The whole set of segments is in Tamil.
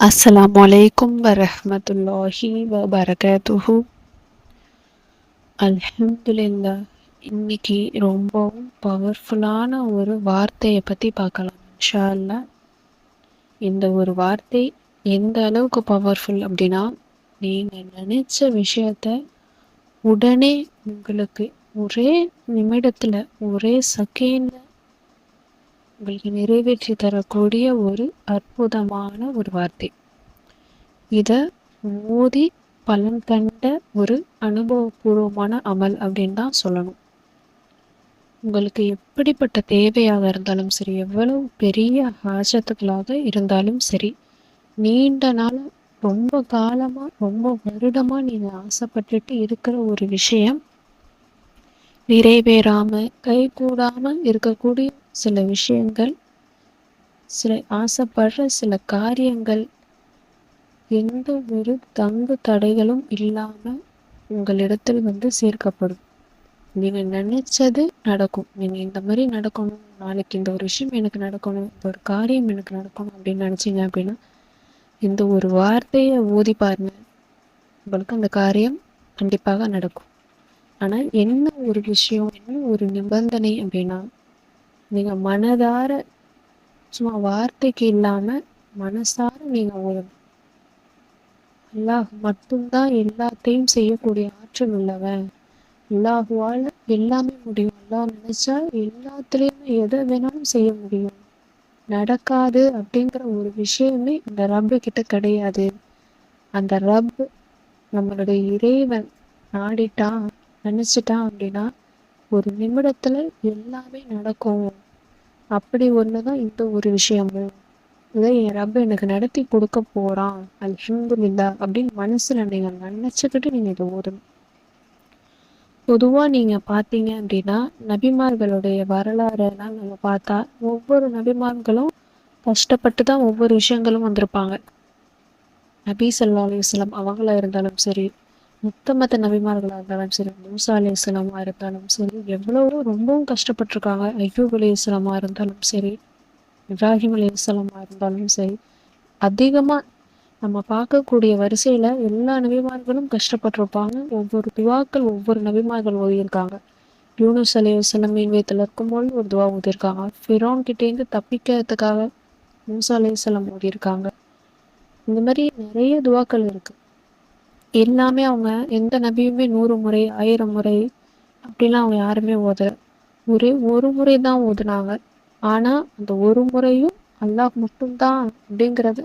அஸ்ஸலாமு அலைக்கும் வரஹ்மத்துல்லாஹி வபரகாத்துஹு. அல்ஹம்துலில்லாஹ். இன்னைக்கு ரொம்பவும் பவர்ஃபுல்லான ஒரு வார்த்தையை பற்றி பார்க்கலாம் இன்ஷா அல்லாஹ். இந்த ஒரு வார்த்தை எந்த அளவுக்கு பவர்ஃபுல் அப்படின்னா, நீங்கள் நினைச்ச விஷயத்த உடனே உங்களுக்கு ஒரே நிமிடத்தில் ஒரே செகண்டில் உங்களுக்கு நிறைவேற்றி தரக்கூடிய ஒரு அற்புதமான ஒரு வார்த்தை. இதை மோதி பலன் கண்ட ஒரு அனுபவபூர்வமான அமல் அப்படின்னு தான் சொல்லணும். உங்களுக்கு எப்படிப்பட்ட தேவையாக இருந்தாலும் சரி, எவ்வளவு பெரிய ஆஜத்துகளாக இருந்தாலும் சரி, நீண்ட நாள் ரொம்ப காலமாக ரொம்ப வருடமாக நீங்கள் ஆசைப்பட்டுட்டு இருக்கிற ஒரு விஷயம் நிறைவேறாமல் கைகூடாமல் இருக்கக்கூடிய சில விஷயங்கள், சில ஆசைப்படுற சில காரியங்கள் எந்த ஒரு தங்கு தடைகளும் இல்லாமல் உங்களிடத்தில் சேர்க்கப்படும். நீங்கள் நினைச்சது நடக்கும். நீங்கள் இந்த மாதிரி நடக்கணும், நாளைக்கு இந்த ஒரு விஷயம் எனக்கு நடக்கணும், இந்த ஒரு காரியம் எனக்கு நடக்கணும் அப்படின்னு நினச்சிங்க அப்படின்னா, இந்த ஒரு வார்த்தையை ஓதி பாருங்க, உங்களுக்கு அந்த காரியம் கண்டிப்பாக நடக்கும். ஆனால் என்ன ஒரு விஷயம், என்ன ஒரு நிபந்தனை அப்படின்னா, நீங்கள் மனதார சும்மா வார்த்தைக்கு இல்லாமல் மனசார நீங்கள் ஓதணும். அல்லாஹ் மட்டும்தான் எல்லாத்தையும் செய்யக்கூடிய ஆற்றல் உள்ளவன். அல்லாஹுவால் எல்லாமே முடியும். அல்லாஹ் நினைச்சா எல்லாத்துலேயுமே எதை வேணாலும் செய்ய முடியும். நடக்காது அப்படிங்கிற ஒரு விஷயமே அந்த ரப்பு கிட்ட கிடையாது. அந்த ரப் நம்மளுடைய இறைவன் நாடிட்டான், நினைச்சிட்டான் அப்படின்னா ஒரு நிமிடத்துல எல்லாமே நடக்கும். அப்படி ஒண்ணுதான் இந்த ஒரு விஷயமும். இதை என் ரப்ப எனக்கு நடத்தி கொடுக்க போறான், அல்ஹம்துலில்லாஹ் அப்படின்னு மனசுல நீங்க நினைச்சுக்கிட்டு நீங்க இதை ஓதணும். பொதுவா நீங்க பார்த்தீங்க அப்படின்னா, நபிமார்களுடைய வரலாறெல்லாம் நம்ம பார்த்தா, ஒவ்வொரு நபிமார்களும் கஷ்டப்பட்டு தான் ஒவ்வொரு விஷயங்களும் வந்திருப்பாங்க. நபி ஸல்லல்லாஹு அலைஹி வஸல்லம் அவங்களா இருந்தாலும் சரி, மத்த நபிமார்களாக இருந்தாலும் சரி, மூசா அலைஹிஸ்ஸலாமா இருந்தாலும் சரி, எவ்வளவோ ரொம்பவும் கஷ்டப்பட்டிருக்காங்க. அய்யூப் அலைஹிஸ்ஸலாமா இருந்தாலும் சரி, இப்ராஹிம் அலைஹிஸ்ஸலாமா இருந்தாலும் சரி, அதிகமாக நம்ம பார்க்கக்கூடிய வரிசையில் எல்லா நபிமார்களும் கஷ்டப்பட்டிருப்பாங்க. ஒவ்வொரு துவாக்கள் ஒவ்வொரு நபிமார்கள் ஓதியிருக்காங்க. யூனுஸ் அலைஹிஸ்ஸலாம் மீன் வயிற்றில் இருக்கும்போது ஒரு துவா ஓதியிருக்காங்க. ஃபிரௌன் கிட்டேருந்து தப்பிக்கிறதுக்காக மூசா அலைஹிஸ்ஸலாம் ஓதியிருக்காங்க. இந்த மாதிரி நிறைய துவாக்கள் இருக்கு. எல்லாமே அவங்க எந்த நபியுமே 100 முறை 1000 முறை அப்படிலாம் அவங்க யாருமே ஓதல. ஒரே ஒரு முறை தான் ஓதுனாங்க. ஆனால் அந்த ஒரு முறையும் அல்லாஹ் மட்டும்தான் அப்படிங்கிறத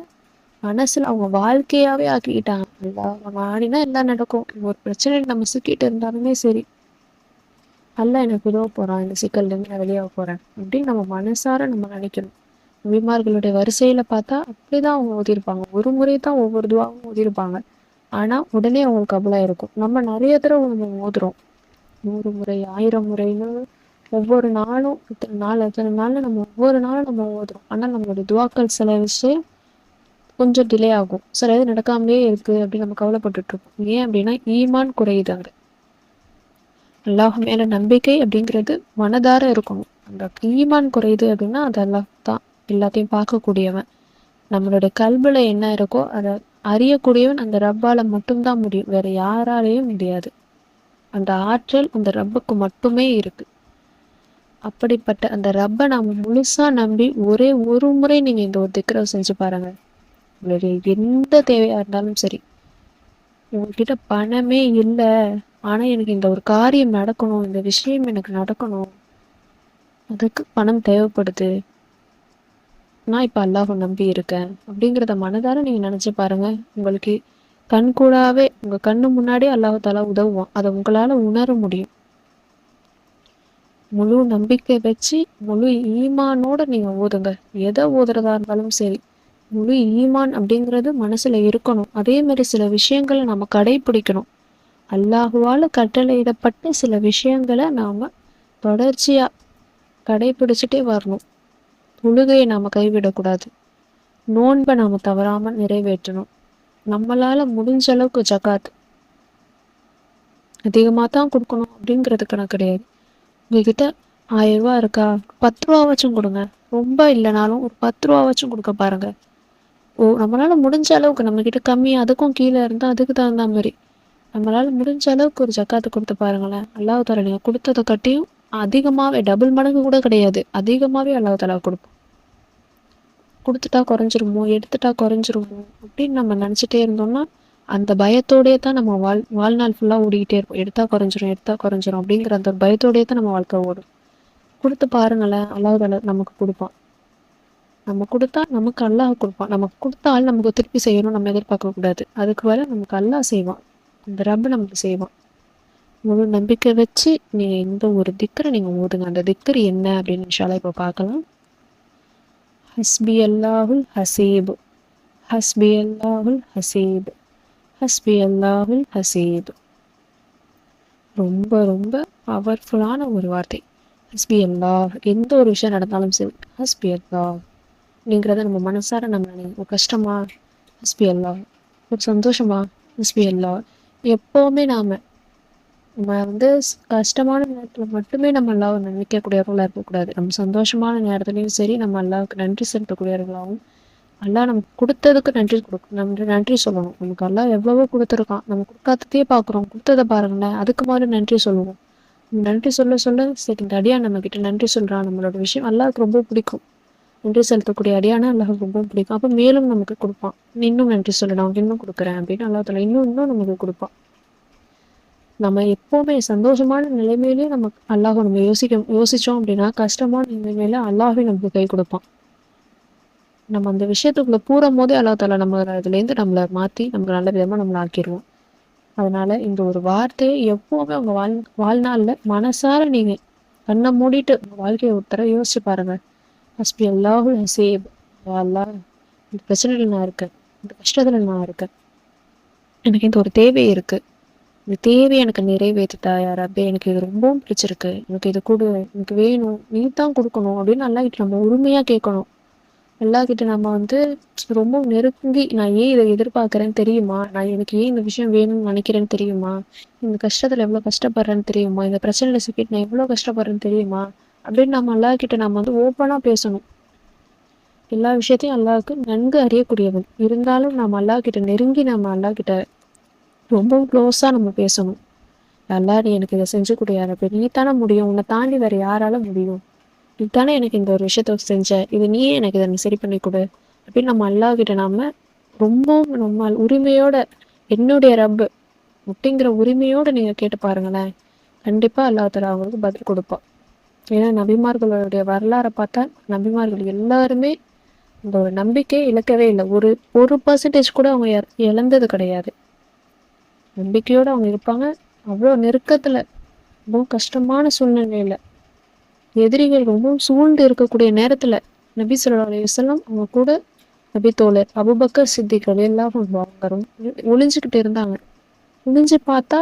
மனசில் அவங்க வாழ்க்கையாகவே ஆக்கிக்கிட்டாங்க. அல்லாஹ் அவங்க ஆடினா எல்லாம் நடக்கும். ஒரு பிரச்சனை நம்ம சிக்கிட்டு இருந்தாலுமே சரி, அல்லாஹ் எனக்கு உதவ போகிறான், இந்த சிக்கல்லேருந்து நான் வெளியாக போகிறேன் அப்படின்னு நம்ம மனசார நம்ம நினைக்கணும். நபிமார்களுடைய வரிசையில் பார்த்தா அப்படிதான் அவங்க ஓதியிருப்பாங்க. ஒரு முறை தான் ஒவ்வொரு துவாவும் ஓதியிருப்பாங்க. ஆனால் உடனே அவங்களுக்கு கபூலாக இருக்கும். நம்ம நிறைய தடவை நம்ம ஓதுறோம், 100 முறை 1000 முறைன்னு ஒவ்வொரு நாளும் இத்தனை நாள் அத்தனை நாள்னு நம்ம ஒவ்வொரு நாளும் நம்ம ஓதுறோம். ஆனால் நம்மளுடைய துவாக்கள் சில விஷயம் கொஞ்சம் டிலே ஆகும். சில இது நடக்காமலே இருக்கு அப்படின்னு நம்ம கவலைப்பட்டுட்டு இருக்கோம். ஏன் அப்படின்னா ஈமான் குறையுது. அங்கே அல்லாஹ் மேல நம்பிக்கை அப்படிங்கிறது மனதார இருக்கணும். அந்த ஈமான் குறையுது அப்படின்னா அது அல்லாஹ் தான் எல்லாத்தையும் பார்க்கக்கூடியவன். நம்மளோட கல்வில என்ன இருக்கோ அதை அறியக்கூடியவன் அந்த ரப்பால மட்டும்தான் முடியும். வேற யாராலையும் முடியாது. அந்த ஆற்றல் அந்த ரப்புக்கு மட்டுமே இருக்கு. அப்படிப்பட்ட அந்த ரப்பை நாம முழுசா நம்பி ஒரே ஒரு முறை நீங்க இந்த ஒரு திக்ரை செஞ்சு பாருங்க. உங்களுடைய எந்த தேவையா இருந்தாலும் சரி, உங்ககிட்ட பணமே இல்லை, ஆனா எனக்கு இந்த ஒரு காரியம் நடக்கணும், இந்த விஷயம் எனக்கு நடக்கணும், அதுக்கு பணம் தேவைப்படுது, நான் இப்ப அல்லாஹ்வை நம்பி இருக்கேன் அப்படிங்கிறத மனதார நீங்க நினைச்சு பாருங்க. உங்களுக்கு கண்கூடாவே உங்க கண்ணு முன்னாடியே அல்லாஹ் தாலா உதவுவான். அதை உங்களால உணர முடியும். முழு நம்பிக்கை வச்சு முழு ஈமானோட நீங்க ஓதுங்க. எதை ஓதுறதா இருந்தாலும் சரி, முழு ஈமான் அப்படிங்கிறது மனசுல இருக்கணும். அதே மாதிரி சில விஷயங்களை நம்ம கடைபிடிக்கணும். அல்லாஹுவால கட்டளையிடப்பட்ட சில விஷயங்களை நாம தொடர்ச்சியா கடைபிடிச்சிட்டே வரணும். தொழுகையை நாம கைவிடக்கூடாது. நோன்பை நாம தவறாம நிறைவேற்றணும். நம்மளால முடிஞ்ச அளவுக்கு ஜகாத் அதிகமாக தான் கொடுக்கணும் அப்படிங்கிறது கணக்கு கிடையாது. உங்ககிட்ட 1000 ரூபா இருக்கா, 10 ரூபாவாச்சும் கொடுங்க. ரொம்ப இல்லைனாலும் ஒரு 10 ரூபாவாச்சும் கொடுக்க பாருங்க. நம்மளால முடிஞ்ச அளவுக்கு நம்மகிட்ட கம்மி அதுக்கும் கீழே இருந்தால் அதுக்கு தகுந்த மாதிரி நம்மளால முடிஞ்ச அளவுக்கு ஒரு ஜக்காத்து கொடுத்து பாருங்களேன். அல்லாஹ் தாலா நீங்கள் கொடுத்ததை கட்டியும் அதிகமாகவே டபுள் மடங்கு கூட கிடையாது, அதிகமாகவே அல்லாஹ் தாலா கொடுப்போம். கொடுத்துட்டா குறைஞ்சிருமோ, எடுத்துட்டா குறைஞ்சிருமோ அப்படின்னு நம்ம நினச்சிட்டே இருந்தோம்னா அந்த பயத்தோடயே தான் நம்ம வாழ்நாள் ஃபுல்லாக ஓடிக்கிட்டே இருப்போம். எடுத்தா குறைஞ்சிரும் அப்படிங்கிற அந்த பயத்தோடயே தான் நம்ம வாழ்க்கை ஓடும். கொடுத்து பாருங்களேன், அல்லாஹ் தாலா நமக்கு கொடுப்பான். நம்ம கொடுத்தா நமக்கு அல்லாஹ் கொடுப்பான். நமக்கு கொடுத்த ஆள் நமக்கு திருப்பி செய்யணும் நம்ம எதிர்பார்க்க கூடாது. அதுக்கு வர நமக்கு அல்லாஹ் செய்வான், அந்த ரப்பு நமக்கு செய்வான். முழு நம்பிக்கை வச்சு நீங்க இந்த ஒரு திக்கரை நீங்க ஓதுங்க. அந்த திக்கர் என்ன அப்படின்னு இன்ஷால்லா இப்போ பார்க்கலாம். ஹஸ்பி அல்லாஹுல் ஹசீப், ஹஸ்பி அல்லாஹுல் ஹசீப், ஹஸ்பி அல்லாஹுல் ஹசீப். ரொம்ப ரொம்ப பவர்ஃபுல்லான ஒரு வார்த்தை. ஹஸ்பி அல்லாஹ். எந்த ஒரு விஷயம் நடந்தாலும் சரி ஹஸ்பி அல்லாஹ் அப்படிங்கிறத நம்ம மனசார நம்ம ஒரு கஷ்டமா ஹஸ்பி அல்லாஹ், ஒரு சந்தோஷமா ஹஸ்பி அல்லாஹ். எப்போவுமே நம்ம கஷ்டமான நேரத்தில் மட்டுமே நம்ம அல்லாஹ்வை நினைக்கக்கூடியவர்களாக இருக்கக்கூடாது. நம்ம சந்தோஷமான நேரத்துலையும் சரி நம்ம அல்லாஹ்வுக்கு நன்றி செலுத்தக்கூடியவர்களாகவும், அல்லாஹ் நமக்கு கொடுத்ததுக்கு நன்றி சொல்லணும். நமக்கு அல்லாஹ் எவ்வளவோ கொடுத்துருக்கான், நம்ம கொடுக்காததையே பார்க்குறோம், கொடுத்ததை பாருங்களேன், அதுக்கு மாதிரி நன்றி சொல்லுவோம். நன்றி சொல்ல சொல்ல சரி இந்த அடியான் நம்ம கிட்ட நன்றி சொல்றான், நம்மளோட விஷயம் அல்லாஹ்வுக்கு ரொம்ப பிடிக்கும். நன்றி செலுத்தக்கூடிய அடியானா அல்லாஹ்வுக்கு ரொம்ப பிடிக்கும். அப்போ மேலும் நமக்கு கொடுப்பான். இன்னும் நன்றி சொல்லணும், அவனுக்கு இன்னும் கொடுக்குறேன் அப்படின்னு அல்லாஹ் தஆலா இன்னும் நமக்கு கொடுப்பான். நம்ம எப்போவுமே சந்தோஷமான நிலைமையிலே நம்ம அல்லாஹ்வை நம்ம யோசிச்சோம் அப்படின்னா கஷ்டமான நிலைமையில அல்லாஹ்வே நமக்கு கை கொடுப்பான். நம்ம அந்த விஷயத்துக்குள்ள பூரும் போதே அல்லாஹ் தஆலா நம்ம அதுலேருந்து நம்மளை மாற்றி நமக்கு நல்ல விதமாக நம்மளை ஆக்கிடுவோம். அதனால இந்த ஒரு வார்த்தையை எப்போவுமே உங்க வாழ்நாளில் மனசார நீங்க கண்ணை மூடிட்டு உங்க வாழ்க்கையை ஒரு தடவை யோசிச்சு பாருங்க. ஹஸ்பி அல்லாஹுல் ஹசீப். அல்லாஹ், இந்த பிரச்சனையில் நான் இருக்கேன், இந்த கஷ்டத்துல நான் இருக்கேன், எனக்கு இந்த ஒரு தேவை இருக்கு, இந்த தேவையை எனக்கு நிறைவேற்றிட்டா யாராப்பே, எனக்கு இது ரொம்பவும் பிடிச்சிருக்கு, எனக்கு இது கொடு, எனக்கு வேணும், நீ தான் கொடுக்கணும் அப்படின்னு அல்லாஹ்கிட்ட நம்ம உரிமையாக கேட்கணும். அல்லாஹ்கிட்ட நம்ம ரொம்ப நெருங்கி நான் ஏன் இதை எதிர்பார்க்குறேன்னு தெரியுமா, நான் எனக்கு ஏன் இந்த விஷயம் வேணும்னு நினைக்கிறேன்னு தெரியுமா, இந்த கஷ்டத்தில் எவ்வளோ கஷ்டப்படுறேன்னு தெரியுமா, இந்த பிரச்சனையில் சிக்கிட்டு நான் எவ்வளோ கஷ்டப்படுறேன்னு தெரியுமா அப்படின்னு நம்ம அல்லாஹ்கிட்ட நம்ம ஓப்பனாக பேசணும். எல்லா விஷயத்தையும் அல்லாஹ்வுக்கு நன்கு அறியக்கூடியவன் இருந்தாலும் நம்ம அல்லாஹ்கிட்ட நெருங்கி நம்ம அல்லாஹ்கிட்ட ரொம்ப க்ளோஸாக நம்ம பேசணும். அல்லாஹ், நீ எனக்கு இதை செஞ்சு கொடு, நீ தானே முடியும், உன்னை தாண்டி வேறு யாரால முடியும், நீ தானே எனக்கு இந்த ஒரு விஷயத்த செஞ்ச, இது நீயே எனக்கு இதை சரி பண்ணி கொடு அப்படின்னு நம்ம அல்லாஹ்கிட்ட நாம ரொம்ப நம்ம உரிமையோட என்னுடைய ரப்பு அப்படிங்கிற உரிமையோட நீங்க கேட்டு பாருங்களேன். கண்டிப்பா அல்லாஹ் தஆலா அவங்களுக்கு பதில் கொடுப்பான். ஏன்னா நபிமார்களுடைய வரலாறை பார்த்தா நபிமார்கள் எல்லாருமே இந்த ஒரு நம்பிக்கையை இழக்கவே இல்லை. ஒரு பர்சன்டேஜ் கூட அவங்க இழந்தது கிடையாது. நம்பிக்கையோடு அவங்க இருப்பாங்க. அவ்வளோ நெருக்கத்தில் ரொம்ப கஷ்டமான சூழ்நிலையில் எதிரிகள் ரொம்பவும் சூழ்ந்து இருக்கக்கூடிய நேரத்தில் நபி ஸல்லல்லாஹு அலைஹி வஸல்லம் அவங்க கூட நபி தோழர் அபூபக்கர் சித்திக் ரலியல்லாஹு அன்ஹு அவங்க ஒளிஞ்சுக்கிட்டு இருந்தாங்க. குனிஞ்சு பார்த்தா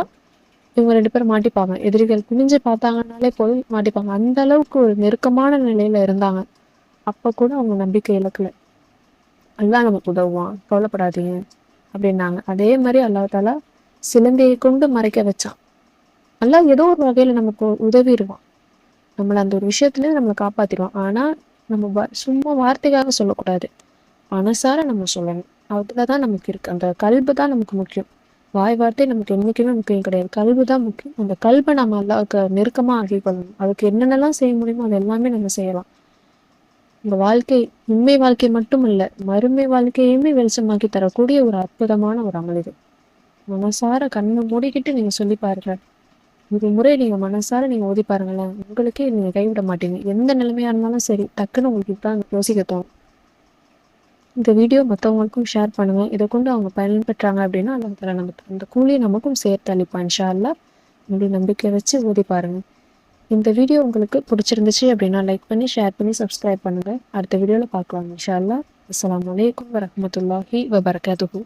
இவங்க 2 பேரும் மாட்டிப்பாங்க. எதிரிகள் குனிஞ்சு பார்த்தாங்கன்னாலே போய் மாட்டிப்பாங்க. அந்த அளவுக்கு ஒரு நெருக்கமான நிலையில இருந்தாங்க. அப்போ கூட அவங்க நம்பிக்கை இழக்கல. அல்லாஹ் நமக்கு உதவுவான், கவலைப்படாதீங்க அப்படின்னாங்க. அதே மாதிரி அல்லாஹ் தஆலா சிலந்தையை கொண்டு மறைக்க வச்சான். அல்லாஹ் ஏதோ ஒரு வகையில நமக்கு உதவிடுவான், நம்மளை அந்த ஒரு விஷயத்துல நம்மளை காப்பாத்திடுவான். ஆனா நம்ம சும்மா வார்த்தைக்காக சொல்லக்கூடாது, மனசார நம்ம சொல்லணும். அதுலதான் நமக்கு இருக்கு. அந்த கல்பு தான் நமக்கு முக்கியம். வாய் வார்த்தை நமக்கு என்னைக்குமே முக்கியம் கிடையாது, கல்பு தான் முக்கியம். அந்த கல்பை நம்ம அல்லாஹ்வுக்கு நெருக்கமா ஆக்கி கொள்ளணும். அதுக்கு என்னென்னலாம் செய்ய முடியுமோ அது எல்லாமே நம்ம செய்யலாம். இந்த வாழ்க்கை உண்மை வாழ்க்கை மட்டும் இல்ல, மறுமை வாழ்க்கையுமே வெளிச்சமாக்கி தரக்கூடிய ஒரு அற்புதமான ஒரு அமல் இது. மனசார கண்ணை மூடிக்கிட்டு நீங்க சொல்லி பாருங்க. ஒரு முறை நீங்க மனசார நீங்க ஓதி பாருங்களேன், உங்களுக்கே நீங்க கைவிட மாட்டீங்க. எந்த நிலைமையா இருந்தாலும் சரி டக்குன்னு உங்களுக்கு தான் யோசிக்க தோணும். இந்த வீடியோ மற்றவங்களுக்கும் ஷேர் பண்ணுங்க. இதை கொண்டு அவங்க பயன்பெற்றாங்க அப்படின்னா அல்லாஹ் தஆலா நமக்கு அந்த கூலியை நமக்கும் சேர்த்து அளிப்பான் இன்ஷா அல்லாஹ். உங்களுடைய நம்பிக்கை வச்சு ஓதி பாருங்க. இந்த வீடியோ உங்களுக்கு பிடிச்சிருந்துச்சு அப்படின்னா லைக் பண்ணி ஷேர் பண்ணி சப்ஸ்கிரைப் பண்ணுங்க. அடுத்த வீடியோவில் பார்க்கலாம் இன்ஷா அல்லாஹ். அஸ்ஸலாமு அலைக்கும் வரஹ்மத்துல்லாஹி வபரகாத்துஹு.